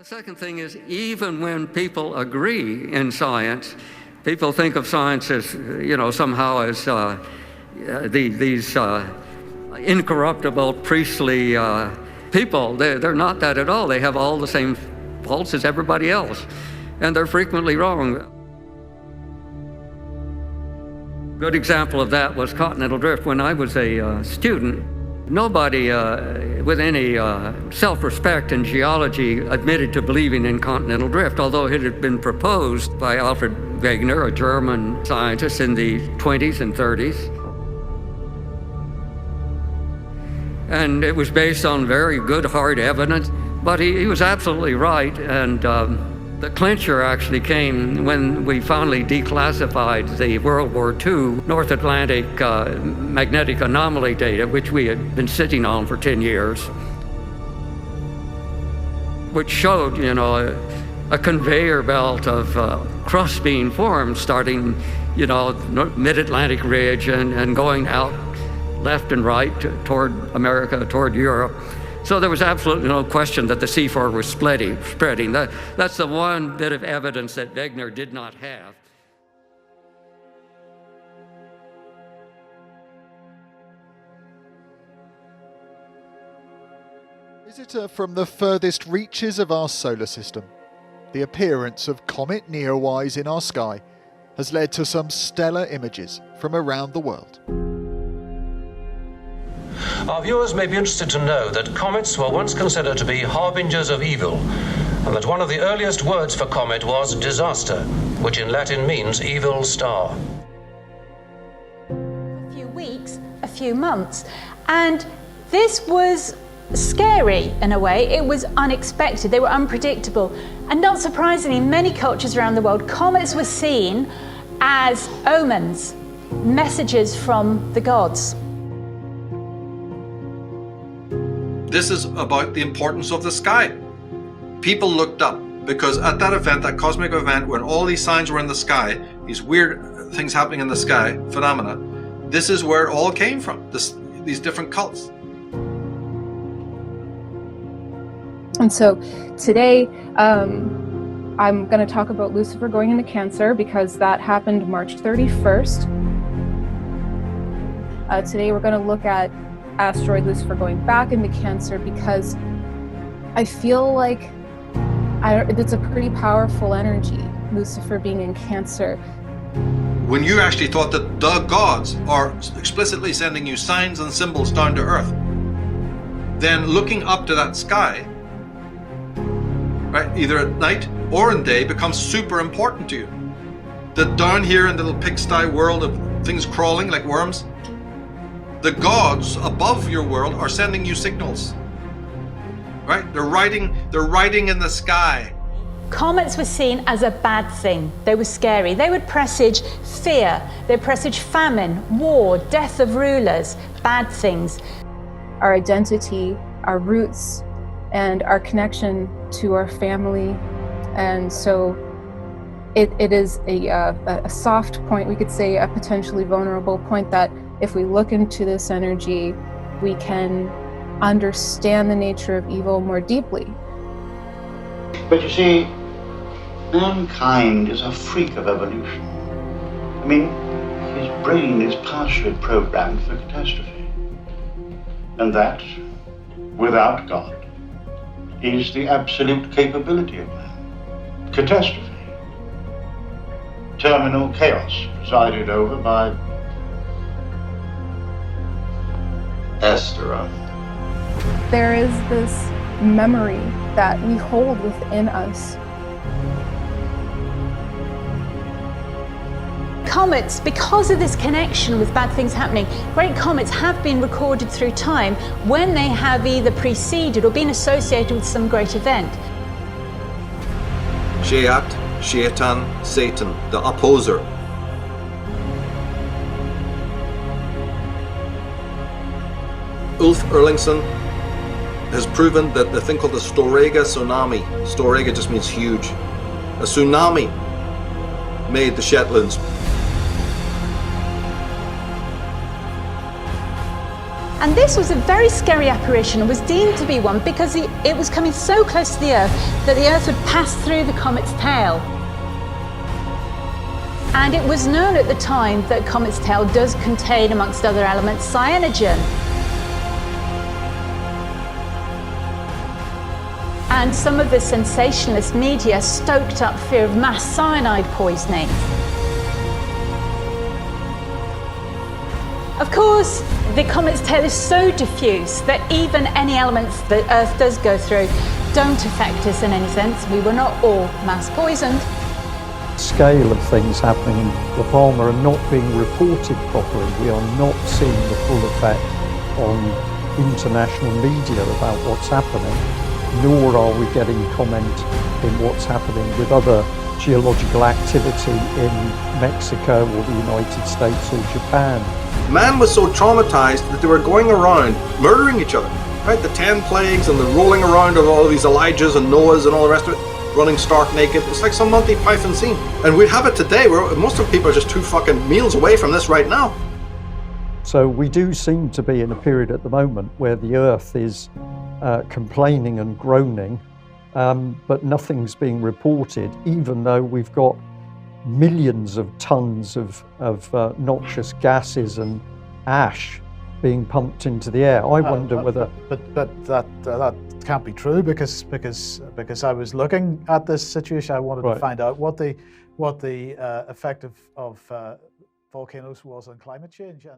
The second thing is, even when people agree in science, people think of science as, somehow as these incorruptible priestly people. They're not that at all. They have all the same faults as everybody else, and they're frequently wrong. Good example of that was continental drift. When I was a student, nobody with any self-respect in geology admitted to believing in continental drift, although it had been proposed by Alfred Wegener, a German scientist, in the 20s and 30s. And it was based on very good, hard evidence, but he was absolutely right. And the clincher actually came when we finally declassified the World War II North Atlantic magnetic anomaly data, which we had been sitting on for 10 years, which showed, a conveyor belt of crust being formed starting, mid-Atlantic ridge and going out left and right toward America, toward Europe. So there was absolutely no question that the seafloor was spreading. That's the one bit of evidence that Wegener did not have. Visitor from the furthest reaches of our solar system, the appearance of Comet Neowise in our sky has led to some stellar images from around the world. Our viewers may be interested to know that comets were once considered to be harbingers of evil, and that one of the earliest words for comet was disaster, which in Latin means evil star. A few weeks, a few months, and this was scary in a way. It was unexpected, they were unpredictable, and not surprisingly, in many cultures around the world, comets were seen as omens, messages from the gods. This is about the importance of the sky. People looked up because at that event, that cosmic event, when all these signs were in the sky, these weird things happening in the sky, phenomena, this is where it all came from, these different cults. And so today, I'm going to talk about Lucifer going into Cancer because that happened March 31st. Today we're going to look at asteroid Lucifer going back into Cancer because I feel like it's a pretty powerful energy, Lucifer being in Cancer. When you actually thought that the gods are explicitly sending you signs and symbols down to Earth, then looking up to that sky, right, either at night or in day, becomes super important to you. That down here in the little pigsty world of things crawling like worms, the gods above your world are sending you signals, right? They're writing in the sky. Comets were seen as a bad thing. They were scary. They would presage fear. They would presage famine, war, death of rulers, bad things. Our identity, our roots, and our connection to our family. And so it is a soft point, we could say a potentially vulnerable point that if we look into this energy, we can understand the nature of evil more deeply. But you see, mankind is a freak of evolution. I mean, his brain is partially programmed for catastrophe. And that, without God, is the absolute capability of man. Catastrophe. Terminal chaos presided over by Asteroid. There is this memory that we hold within us. Comets, because of this connection with bad things happening, great comets have been recorded through time when they have either preceded or been associated with some great event. Shayat, Shaitan, Satan, the opposer. Ulf Erlingsson has proven that the thing called the Storega tsunami, Storega just means huge, a tsunami made the Shetlands. And this was a very scary apparition and was deemed to be one because it was coming so close to the Earth that the Earth would pass through the comet's tail. And it was known at the time that comet's tail does contain, amongst other elements, cyanogen. And some of the sensationalist media stoked up fear of mass cyanide poisoning. Of course, the comet's tail is so diffuse that even any elements that Earth does go through don't affect us in any sense. We were not all mass poisoned. Scale of things happening in La Palma are not being reported properly. We are not seeing the full effect on international media about what's happening, nor are we getting comment in what's happening with other geological activity in Mexico or the United States or Japan. Man was so traumatized that they were going around murdering each other, right? The 10 plagues and the rolling around of all of these Elijahs and Noahs and all the rest of it, running stark naked. It's like some Monty Python scene. And we have it today where most of people are just 2 fucking meals away from this right now. So we do seem to be in a period at the moment where the Earth is complaining and groaning, but nothing's being reported, even though we've got millions of tons of noxious gases and ash being pumped into the air. I wonder whether... But that can't be true because I was looking at this situation. I wanted to find out what the effect of volcanoes was on climate change, and